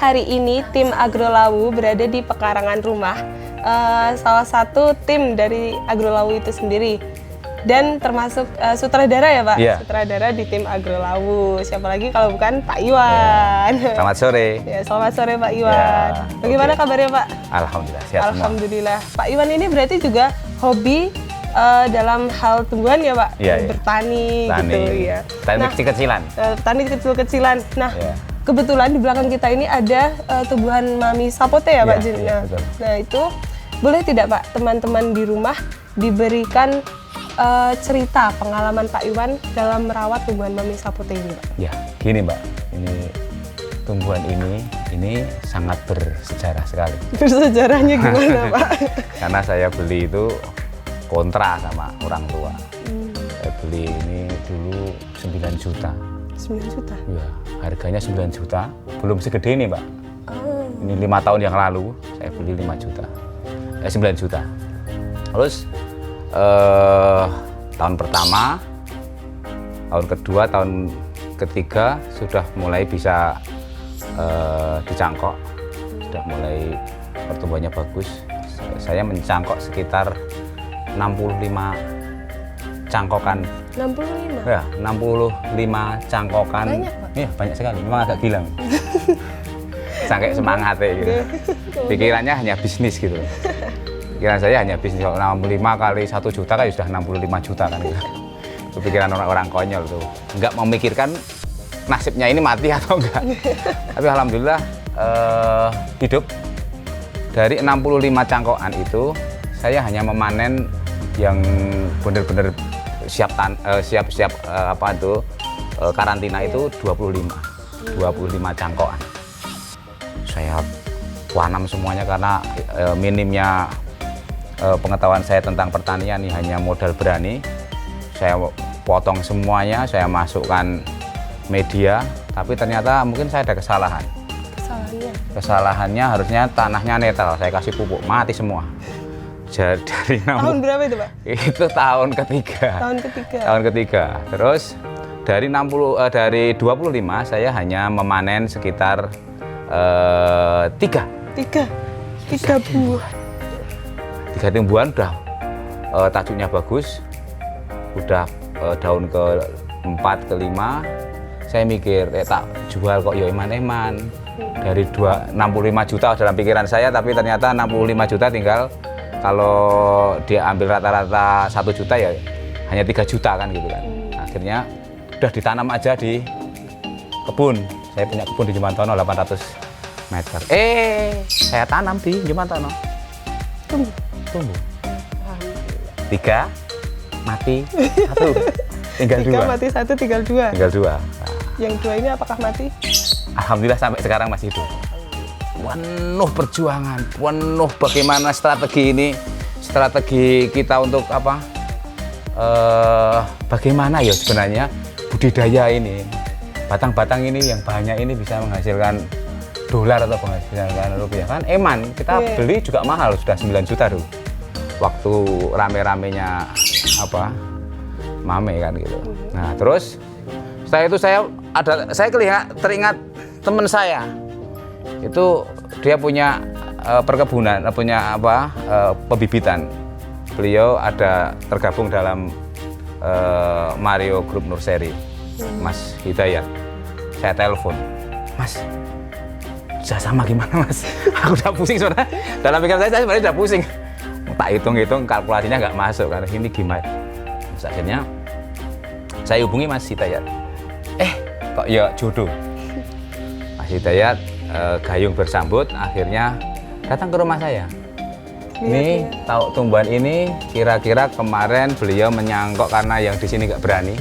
hari ini tim Agrolawu berada di pekarangan rumah salah satu tim dari Agrolawu itu sendiri. Dan termasuk sutradara ya Pak? Iya. Sutradara di tim Agrolawu. Siapa lagi kalau bukan Pak Iwan. Ya. Selamat sore. Ya, selamat sore Pak Iwan. Ya, Bagaimana kabarnya Pak? Alhamdulillah sehat Alhamdulillah. Pak Iwan ini berarti juga hobi dalam hal tumbuhan ya Pak? Iya, Bertani Tani. gitu ya. Tani kecil-kecilan. Tani kecil-kecilan. Nah, Ya. kebetulan di belakang kita ini ada tumbuhan mami sapote ya Pak Iya, Jin? iya, betul. Nah itu boleh tidak Pak teman-teman di rumah diberikan cerita pengalaman Pak Iwan dalam merawat tumbuhan mami sapote ini Pak? Ya, gini Mbak, ini tumbuhan ini sangat bersejarah sekali. Bersejarahnya gimana Pak? Karena saya beli itu kontra sama orang tua. Saya beli ini dulu 9 juta. 9 juta? Ya, harganya 9 juta, belum segede ini Mbak. Oh. Ini 5 tahun yang lalu saya beli 5 juta, 9 juta. Terus tahun pertama, tahun kedua, tahun ketiga sudah mulai bisa dicangkok, sudah mulai pertumbuhannya bagus. Saya mencangkok sekitar 65 cangkokan. 65? Ya, 65 cangkokan. Banyak, Pak? Iya, banyak sekali. Memang agak gila. Sampai semangatnya gitu. Pikirannya hanya bisnis gitu. Pikiran saya hanya bisnis. Kalau 65 kali 1 juta kan sudah 65 juta kan gitu. Itu pikiran orang-orang konyol tuh. Enggak memikirkan nasibnya ini mati atau enggak. Tapi alhamdulillah hidup. Dari 65 cangkokan itu saya hanya memanen yang benar-benar siap karantina itu 25 cangkokan. Saya tanam semuanya karena minimnya pengetahuan saya tentang pertanian ini hanya modal berani. Saya potong semuanya, saya masukkan media, tapi ternyata mungkin saya ada kesalahan. Kesalahannya harusnya tanahnya netral, saya kasih pupuk, mati semua. Jadi dari tahun berapa itu Pak? Itu tahun ketiga. Tahun ketiga. Terus dari 25 saya hanya memanen sekitar 3 buah. 3 tumbuhan udah tajuknya bagus, udah daun ke-4, ke-5. Saya mikir, tak jual kok ya eman-eman. Dari 65 juta dalam pikiran saya, tapi ternyata 65 juta tinggal kalau dia ambil rata-rata 1 juta ya hanya 3 juta kan gitu kan. Akhirnya udah ditanam aja di kebun. Saya punya kebun di Jemantono 800 meter. Saya tanam di Jemantono. Tumbuh. 3 mati 1. Tinggal 2. 3 mati 1, tinggal 2. Tinggal 2. Nah. Yang 2 ini apakah mati? Alhamdulillah sampai sekarang masih hidup. Penuh perjuangan, penuh bagaimana strategi ini, strategi kita untuk apa? Bagaimana ya sebenarnya budidaya ini, batang-batang ini yang banyak ini bisa menghasilkan dolar atau menghasilkan rupiah kan? Eman, kita beli juga mahal, sudah 9 juta dulu. Waktu rame-ramenya apa? Mame kan gitu. Nah terus setelah itu saya teringat teman saya. Itu dia punya perkebunan, punya pembibitan. Beliau ada tergabung dalam Mario Group Nursery, Mas Hidayat. Saya telepon, Mas, sama gimana Mas? Aku udah pusing sebenarnya. Dalam pikiran saya sebenarnya udah pusing. Tak hitung-hitung kalkulasinya nggak masuk karena ini gimana? Terus akhirnya saya hubungi Mas Hidayat. Kok ya jodoh. Mas Hidayat gayung bersambut, akhirnya datang ke rumah saya. Ini tahu tumbuhan ini kira-kira kemarin beliau menyangkok karena yang di sini nggak berani.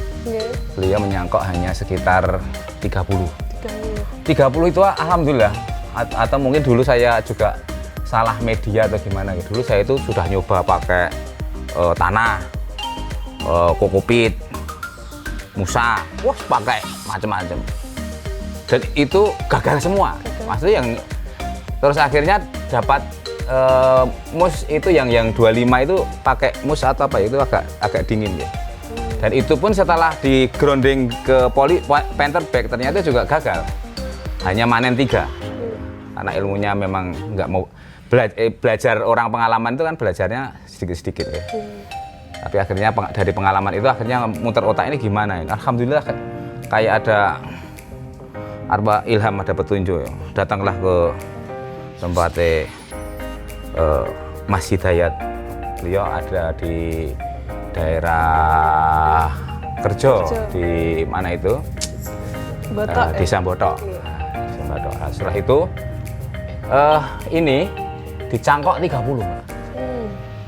Beliau menyangkok hanya sekitar 30 itu alhamdulillah. Atau mungkin dulu saya juga salah media atau gimana gitu. Dulu saya itu sudah nyoba pakai tanah, kokopit, musa, pakai macam-macam. Dan itu gagal semua. Maksudnya yang terus akhirnya dapat mus itu yang 25 itu pakai mus atau apa itu agak dingin ya. Dan itu pun setelah di grounding ke penter bag ternyata juga gagal. Hanya manen 3. karena ilmunya memang nggak mau belajar orang pengalaman itu kan belajarnya sedikit-sedikit ya. Tapi akhirnya dari pengalaman itu akhirnya muter otak ini gimana ya. Alhamdulillah kayak ada ilham, ada petunjuk ya. Datanglah ke tempatnya Mas Hidayat. Beliau ada di daerah Kerjo, di mana itu? Botok, Desa Botok. Desa Botok. Nah, setelah itu ini dicangkok 30, Mbak.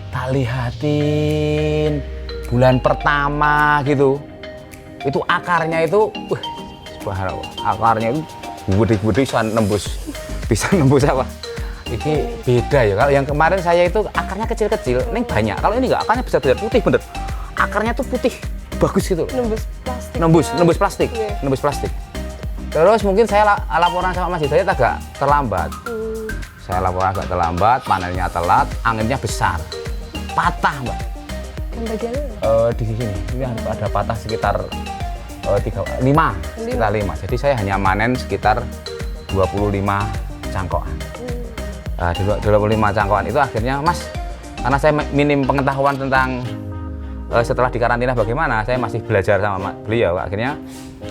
Tak lihatin bulan pertama gitu. Itu akarnya itu subhanallah, akarnya itu gede-gede bisa nembus apa? Ini beda ya. Kalau yang kemarin saya itu akarnya kecil-kecil, ini banyak. Kalau ini enggak, akarnya besar-besar, putih bener. Akarnya tuh putih, bagus gitu. Nembus plastik. Nembus plastik. Terus mungkin saya laporan sama Mas Hidayat agak terlambat. Saya laporan agak terlambat, panennya telat, anginnya besar. Patah, Mbak. Yang bagian mana? Di sini. Ini ada patah sekitar 5. Jadi saya hanya manen sekitar 25 cangkokan. Di 25 cangkokan itu akhirnya Mas, karena saya minim pengetahuan tentang setelah di karantina bagaimana, saya masih belajar sama beliau, akhirnya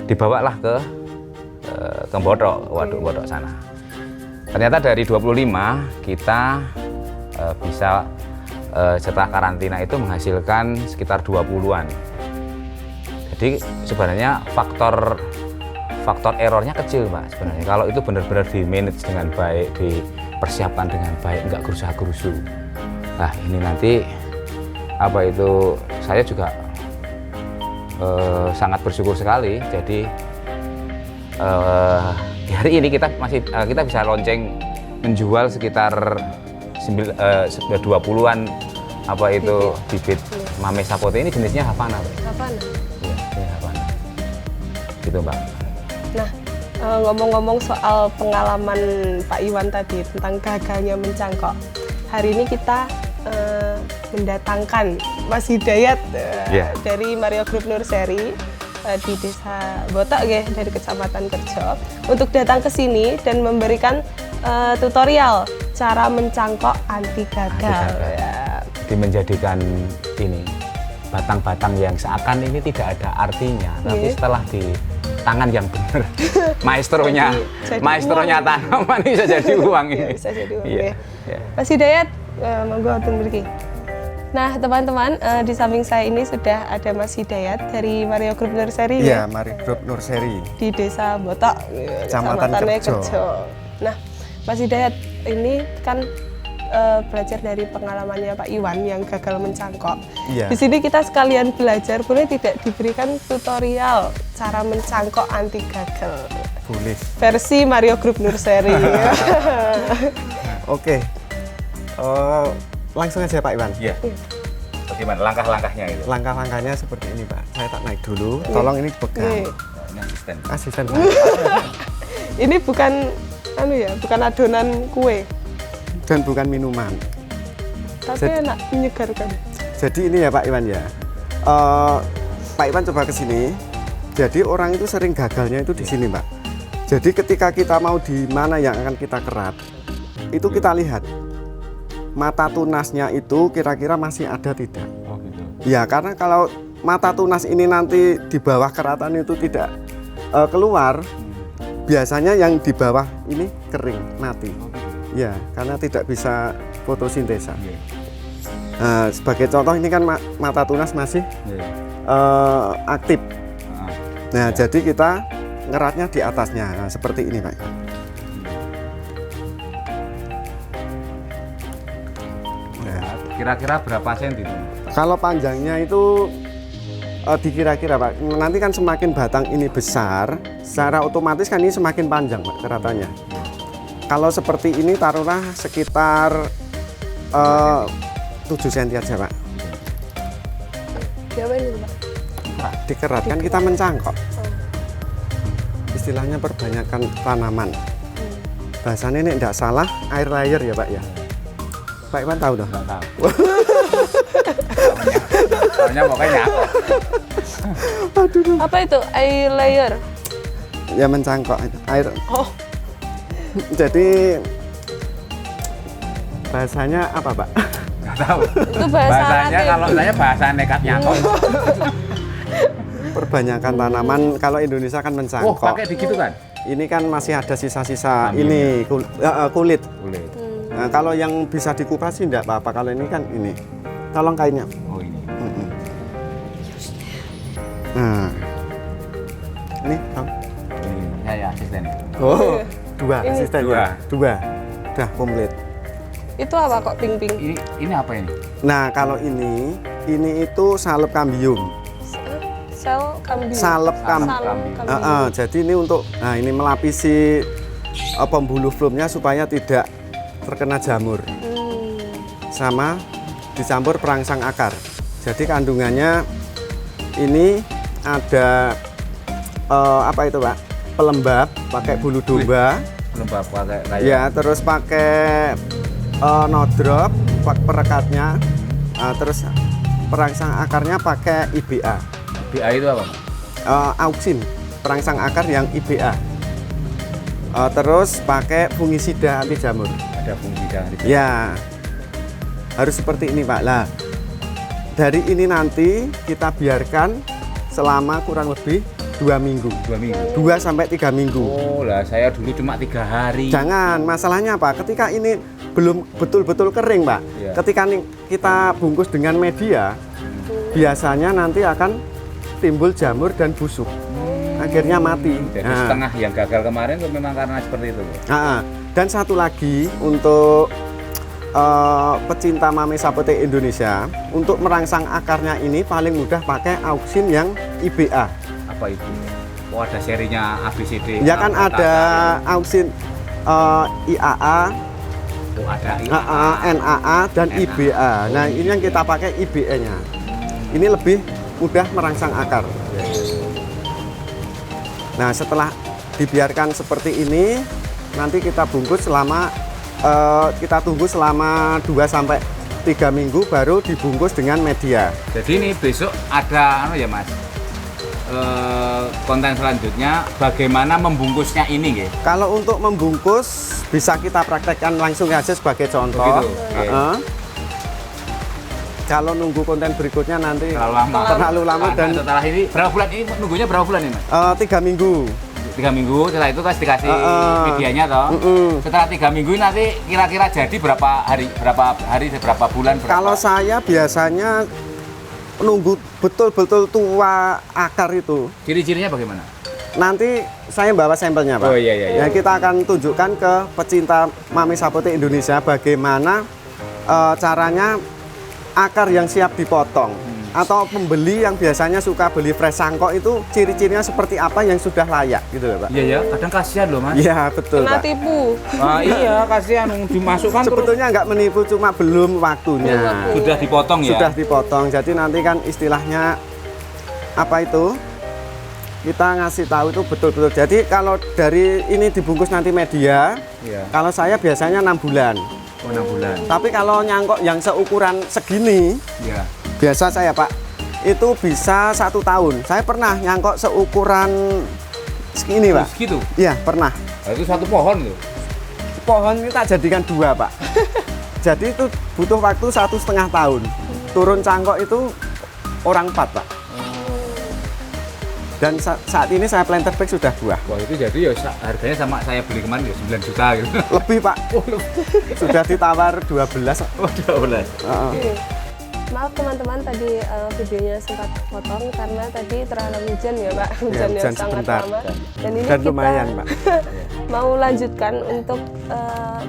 dibawalah ke Waduk Botok sana. Ternyata dari 25 kita bisa setelah karantina itu menghasilkan sekitar 20-an. Jadi sebenarnya faktor errornya kecil, Mbak, sebenarnya. Kalau itu benar-benar di-manage dengan baik, dipersiapkan dengan baik, nggak gerusa-gerusu. Nah, ini nanti saya juga sangat bersyukur sekali. Jadi hari ini kita bisa lonceng menjual sekitar 20-an bibit Mame Sapote. Ini jenisnya Havana. Havana. Iya, ini Havana. Gitu, Mbak. Nah, ngomong-ngomong soal pengalaman Pak Iwan tadi tentang gagalnya mencangkok, hari ini kita mendatangkan Mas Hidayat dari Mario Group Nursery di Desa Botok ya, dari Kecamatan Kerjo, untuk datang ke sini dan memberikan tutorial cara mencangkok anti gagal. Ya. Jadi menjadikan ini batang-batang yang seakan ini tidak ada artinya, tapi setelah di tangan yang benar, maestronya tanaman bisa jadi uang ini. Ya, bisa jadi uang. Ya. Mas Hidayat, monggo mriki. Nah, teman-teman, di samping saya ini sudah ada Mas Hidayat dari Mario Group Nursery. Iya, Mario Group Nursery di Desa Botok, Kecamatan Kerjo. Nah, Mas Hidayat ini kan belajar dari pengalamannya Pak Iwan yang gagal mencangkok. Iya. Di sini kita sekalian belajar, boleh tidak diberikan tutorial cara mencangkok anti gagal? Boleh. Versi Mario Group Nursery. Oke. Langsung aja Pak Iwan. Iya. Bagaimana langkah-langkahnya itu? Langkah-langkahnya seperti ini, Pak. Saya tak naik dulu. Tolong ini dipegang. Ini Asisten. Ini bukan bukan adonan kue. Dan bukan minuman. Tapi enak, menyegarkan. Jadi ini ya Pak Iwan ya. Pak Iwan coba ke sini. Jadi orang itu sering gagalnya itu di sini, Pak. Jadi ketika kita mau di mana yang akan kita kerat, itu kita lihat mata tunasnya itu kira-kira masih ada tidak. Oh, gitu. Ya, karena kalau mata tunas ini nanti di bawah keratan itu tidak keluar, biasanya yang di bawah ini kering, mati. Ya, karena tidak bisa fotosintesa. Nah, sebagai contoh ini kan mata tunas masih aktif. Nah, jadi kita ngeratnya di atasnya. Nah, seperti ini, Pak. Kira-kira berapa senti itu? Kalau panjangnya itu dikira-kira, Pak. Nanti kan semakin batang ini besar, secara otomatis kan ini semakin panjang, Pak, keratannya. Kalau seperti ini taruhlah sekitar 7 cm aja, Pak. Siapa ini, Pak? Dikerat kan kita mencangkok. Istilahnya perbanyakan tanaman. Bahasanya ini tidak salah air layer ya, Pak ya. Pak Iwan tahu dong? Nggak tahu. Soalnya pokoknya Aduh. Apa itu air layer? Ya mencangkok air. Oh. Jadi Bahasanya apa, Pak? Nggak tahu. Itu bahasa Bahasanya Latin. kalau saya bahasa nekat nyangkok. Perbanyakan tanaman, kalau Indonesia kan Oh, mencangkok. pakai begitu kan? Ini kan masih ada sisa-sisa Ambil. ini kulit. Boleh. Nah, kalau yang bisa dikupas sih enggak apa-apa. Kalau ini kan ini. Tolong kainnya. Oh, ini. Nah. Ini, Bang. Ini saya asisten. Oh, dua Ini. asistennya. Dua. Udah komplit. Itu apa kok pink-pink? Ini apa ini? Nah, kalau ini itu salep kambium. Sel kambing. Salep kambing. Jadi ini untuk, nah ini melapisi pembuluh flumnya supaya tidak terkena jamur. Sama dicampur perangsang akar. Jadi kandungannya ini ada apa itu, Pak? Pelembab, pakai bulu domba. Lembab pakai kayak. Ya, terus pakai nodrop, perekatnya. Terus perangsang akarnya pakai IBA. BA itu apa? Auksin, perangsang akar yang IBA. Terus pakai fungisida anti jamur. Ada fungsi dan Ya, harus seperti ini, Pak. Lah, dari ini nanti kita biarkan selama kurang lebih 2 minggu. 2 minggu. 2 sampai 3 minggu. Oh lah, saya dulu cuma 3 hari. Jangan, masalahnya apa? Ketika ini belum betul-betul kering, Pak. Iya. Ketika kita bungkus dengan media, biasanya nanti akan timbul jamur dan busuk. Akhirnya mati. Jadi Nah. setengah yang gagal kemarin itu memang karena seperti itu. Dan satu lagi untuk pecinta mame sapote Indonesia, untuk merangsang akarnya ini paling mudah pakai auksin yang IBA. Apa itu? Oh, ada serinya ABCD. Ya kan ada auksin IAA, Oh, ada NAA dan NAA. IBA. Nah, ini yang kita pakai IBA-nya. Ini lebih mudah merangsang akar. Nah, setelah dibiarkan seperti ini, nanti kita bungkus selama kita tunggu selama 2 sampai 3 minggu baru dibungkus dengan media. Jadi ini besok ada ya Mas. Konten selanjutnya bagaimana membungkusnya ini nggih. Kalau untuk membungkus bisa kita praktekkan langsung aja sebagai contoh. Begitu, oke. Kalau nunggu konten berikutnya nanti Terlalu lama. dan Setelah ini berapa bulan ini nunggunya berapa bulan ini Mas? 3 minggu. 3 minggu, setelah itu kasih medianya toh. Setelah 3 minggu nanti kira-kira jadi berapa hari, berapa bulan? Kalau saya biasanya nunggu betul-betul tua akar itu. Ciri-cirinya bagaimana? Nanti saya bawa sampelnya, Pak. Oh, iya. Ya, kita akan tunjukkan ke pecinta mame sapote Indonesia bagaimana caranya akar yang siap dipotong. Atau pembeli yang biasanya suka beli fresh sangkok itu ciri-cirinya seperti apa yang sudah layak gitu loh, Pak. Iya ya, kadang kasihan loh Mas. Iya, betul, Kena Pak. tipu. Wah, iya kasihan dimasukkan terus Sebetulnya nggak menipu, cuma belum waktunya. sudah dipotong ya. Sudah dipotong. Jadi nanti kan istilahnya apa itu? Kita ngasih tahu itu betul-betul. Jadi kalau dari ini dibungkus nanti media, Iya. kalau saya biasanya 6 bulan. Oh, 6 bulan. Tapi kalau nyangkok yang seukuran segini, Iya. biasa saya, Pak, itu bisa 1 tahun. Saya pernah nyangkok seukuran segini, Pak. Gitu. Iya, pernah. Nah, itu satu pohon tuh. Pohon kita jadikan 2, Pak. Jadi itu butuh waktu 1,5 tahun. Turun cangkok itu orang 4, Pak. Dan saat ini saya planter bag sudah buah. Wah, itu jadi ya harganya sama saya beli kemarin ya 9 juta gitu. Lebih, Pak. Sudah ditawar 12. Oh, 12. Maaf teman-teman, tadi videonya sempat potong karena tadi terhalang hujan ya Pak, hujan yang hujan sangat sebentar. lama. Dan ini Dan kita lumayan, Pak. mau lanjutkan untuk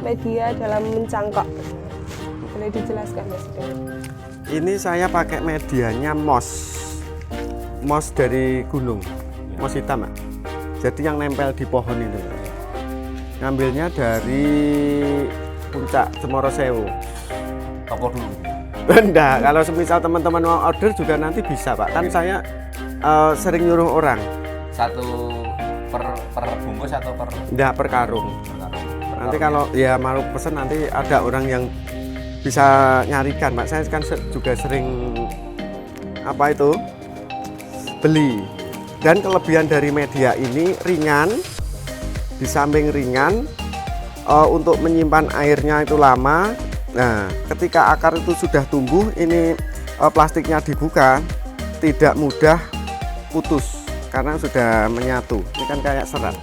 media dalam mencangkok. Boleh dijelaskan Mas? Ini saya pakai medianya moss dari gunung, moss hitam, Pak. Jadi yang nempel di pohon itu. Ngambilnya dari puncak Cemoro Sewu. Toko dulu. Enggak, kalau semisal teman-teman mau order juga nanti bisa, Pak. Kan saya sering nyuruh orang. Satu per bungkus atau per Enggak, per karung. Nanti karung kalau ya mau pesen nanti ada orang yang bisa nyarikan, Pak. Saya kan juga sering apa itu beli. Dan kelebihan dari media ini ringan, di samping ringan untuk menyimpan airnya itu lama, Nah, ketika akar itu sudah tumbuh, ini plastiknya dibuka, tidak mudah putus karena sudah menyatu. Ini kan kayak serat.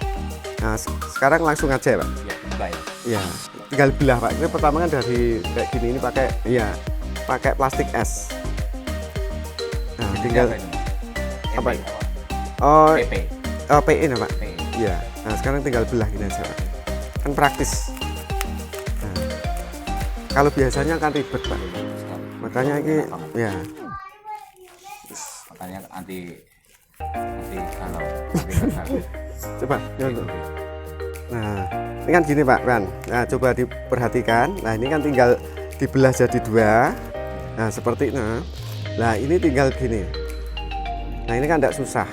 Nah, sekarang langsung aja, Pak. Ya, baik. Ya, tinggal belah, Pak. Ini pertama kan dari kayak gini, ini pakai, ya, pakai plastik es. Nah, tinggal apa? Oh, PP. PE nih, Pak. PE. Iya. Nah, sekarang tinggal belah gini aja, Pak. Kan praktis. Nah, kalau biasanya kan ribet, Pak. Makanya ini, ya. Makanya anti kalau anti Coba, ya, untuk. Nah, ini kan gini, Pak. Nah, coba diperhatikan. Nah, ini kan tinggal dibelah jadi dua. Nah, seperti ini. Nah, ini tinggal gini. Nah, ini kan tidak susah.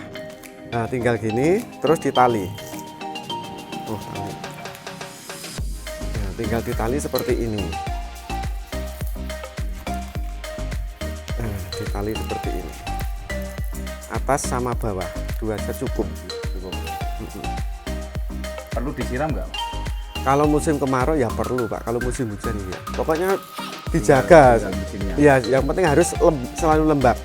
Nah, tinggal gini, terus ditali. Oh, tali. Nah, tinggal ditali seperti ini. Nah, ditali seperti ini. Atas sama bawah, dua saja cukup. perlu disiram nggak? Kalau musim kemarau ya perlu, Pak. Kalau musim hujan ya. Pokoknya dijaga. Ya. Ya, yang penting harus selalu lembab.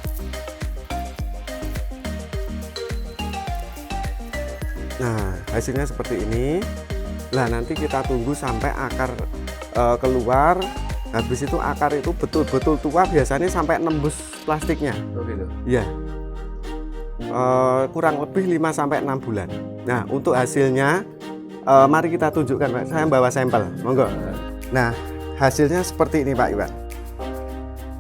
Nah, hasilnya seperti ini. Nah, nanti kita tunggu sampai akar keluar. Habis itu akar itu betul-betul tua, biasanya sampai nembus plastiknya. Oh, gitu. Iya. Kurang lebih 5 sampai 6 bulan. Nah, untuk hasilnya mari kita tunjukkan, Pak. Saya bawa sampel. Monggo. Nah, hasilnya seperti ini, Pak Iwan.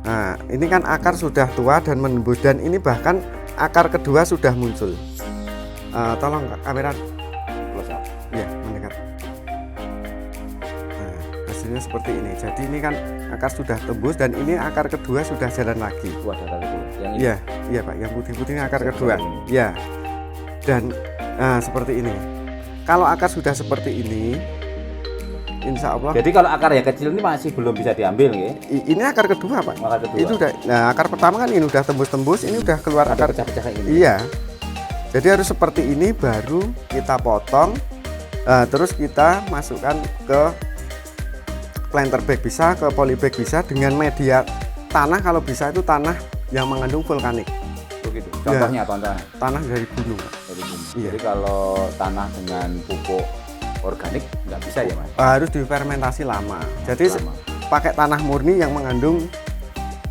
Nah, ini kan akar sudah tua dan menembus, dan ini bahkan akar kedua sudah muncul. Tolong kamera Close up. ya mendekat. Nah, hasilnya seperti ini. Jadi ini kan akar sudah tembus dan ini akar kedua sudah jalan lagi. Wah, data itu. Yang ini. Iya, iya, Pak. Yang putih-putih ini akar Seperti kedua. ini. Ya. Dan seperti ini. Kalau akar sudah seperti ini, insya Allah. Jadi kalau akar yang kecil ini masih belum bisa diambil, ya? Ini akar kedua, Pak. Akar kedua. Itu udah. Nah, akar pertama kan ini udah tembus-tembus, ini udah keluar Ada akar. pecah-pecah kayak ini. Iya. Jadi harus seperti ini baru kita potong. Terus kita masukkan ke planter bag bisa, ke polybag bisa, dengan media tanah kalau bisa itu tanah yang mengandung vulkanik. Begitu. Contohnya, Tanah dari gunung. dari bumi. Iya. Jadi kalau tanah dengan pupuk organik nggak bisa ya, Mas? Harus difermentasi lama. Jadi Lama. pakai tanah murni yang mengandung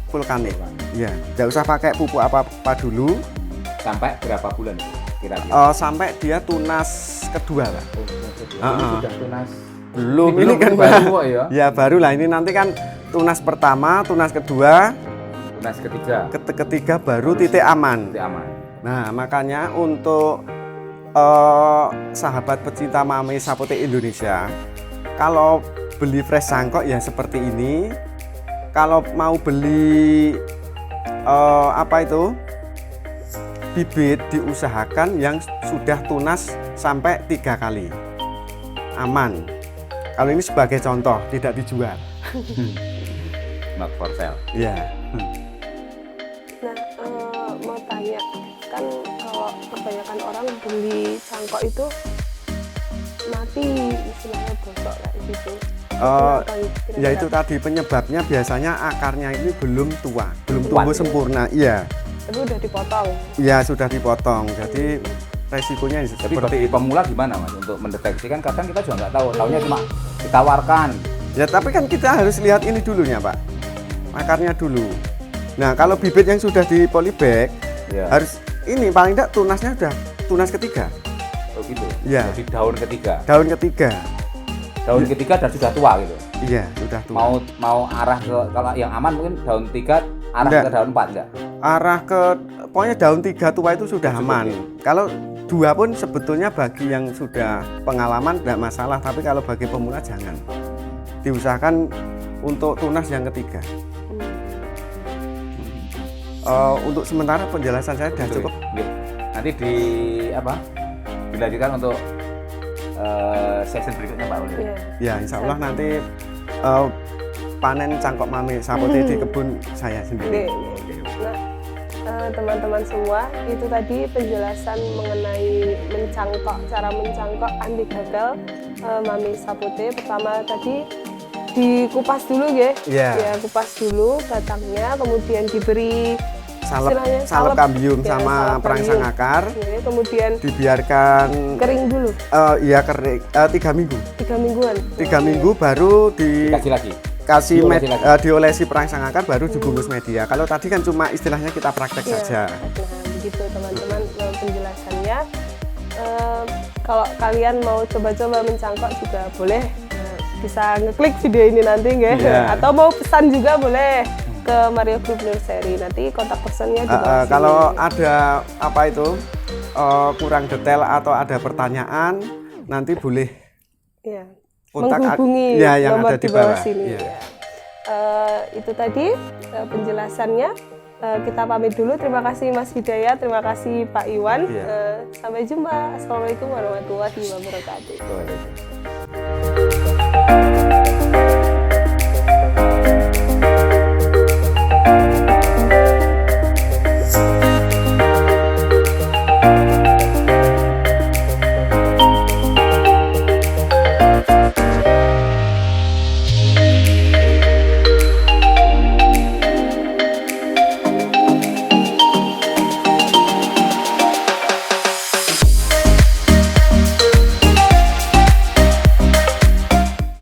vulkanik. Iya, tidak usah pakai pupuk apa-apa dulu. Sampai berapa bulan itu kira-kira? Sampai dia tunas kedua, Pak. Ini sudah tunas. Belum, Ini kan baru kok ya. Ya baru lah, ini nanti kan tunas pertama, tunas kedua, Tunas ketiga. ketiga baru titik aman. Titik aman. Nah, makanya untuk sahabat pecinta mame sapote Indonesia, kalau beli fresh sangkok ya seperti ini. Kalau mau beli bibit, diusahakan yang sudah tunas sampai 3 kali, aman. Kalau ini sebagai contoh, tidak dijual. Not for sale. Ya. Nah, mau tanya, kan kalau kebanyakan orang beli cangkok itu mati, istilahnya bosok kayak gitu. Kenapa kira-kira? Ya itu tadi penyebabnya biasanya akarnya ini belum tua, belum Kuat, tumbuh ya? sempurna. Iya, Tapi udah dipotong. ya sudah dipotong. Jadi resikonya Tapi seperti bagi itu. pemula gimana, Mas, untuk mendeteksi? Kan kadang kita juga nggak tahu, taunya cuma ditawarkan. Ya tapi kan kita harus lihat ini dulunya, Pak. Akarnya dulu. Nah, kalau bibit yang sudah di polybag Ya. harus ini paling tidak tunasnya sudah tunas ketiga. Oh gitu. Ya. Jadi daun ketiga. Daun ketiga. Daun ketiga dan sudah tua gitu. Iya, sudah tua. Mau arah ke, kalau yang aman mungkin daun 3 arah Enggak. ke daun 4 enggak? Arah ke pokoknya daun 3 tua itu sudah Cukup, aman. ya? Kalau 2 pun sebetulnya bagi yang sudah pengalaman tidak masalah, tapi kalau bagi pemula jangan. Diusahakan untuk tunas yang ketiga. Untuk sementara penjelasan saya sudah Begitu, cukup. ya? Nanti dilanjutkan untuk sesi berikutnya, Pak Uli. Iya. Ya, insya Allah nanti panen cangkok mame sapote di kebun saya sendiri. Oke. Nah, teman-teman semua, itu tadi penjelasan mengenai mencangkok, cara mencangkok anti gagal mame sapote. Pertama tadi dikupas dulu ya. Iya. Ya, kupas dulu batangnya, kemudian diberi istilahnya salep kambium ya, sama salep perangsang kambium. akar, Ya, kemudian dibiarkan kering dulu iya kering 3 minggu. 3 mingguan. 3 minggu baru Kasih lagi. dikasih Diolesi lagi. diolesi perangsang akar baru dibungkus media. Kalau tadi kan cuma istilahnya kita praktek Ya, saja. nah begitu teman-teman penjelasannya. Kalau kalian mau coba-coba mencangkok juga boleh, bisa ngeklik video ini nanti nggak? Iya. Atau mau pesan juga boleh ke Mario Group Nursery, nanti kontak personnya di bawah sini. Kalau ada apa itu kurang detail atau ada pertanyaan, nanti boleh Ya, kontak menghubungi ya, yang nomor ada di di bawah bawah. sini. Iya. Ya. Itu tadi penjelasannya. Kita pamit dulu. Terima kasih Mas Hidayat, terima kasih Pak Iwan. Iya. Sampai jumpa. Assalamualaikum warahmatullahi wabarakatuh.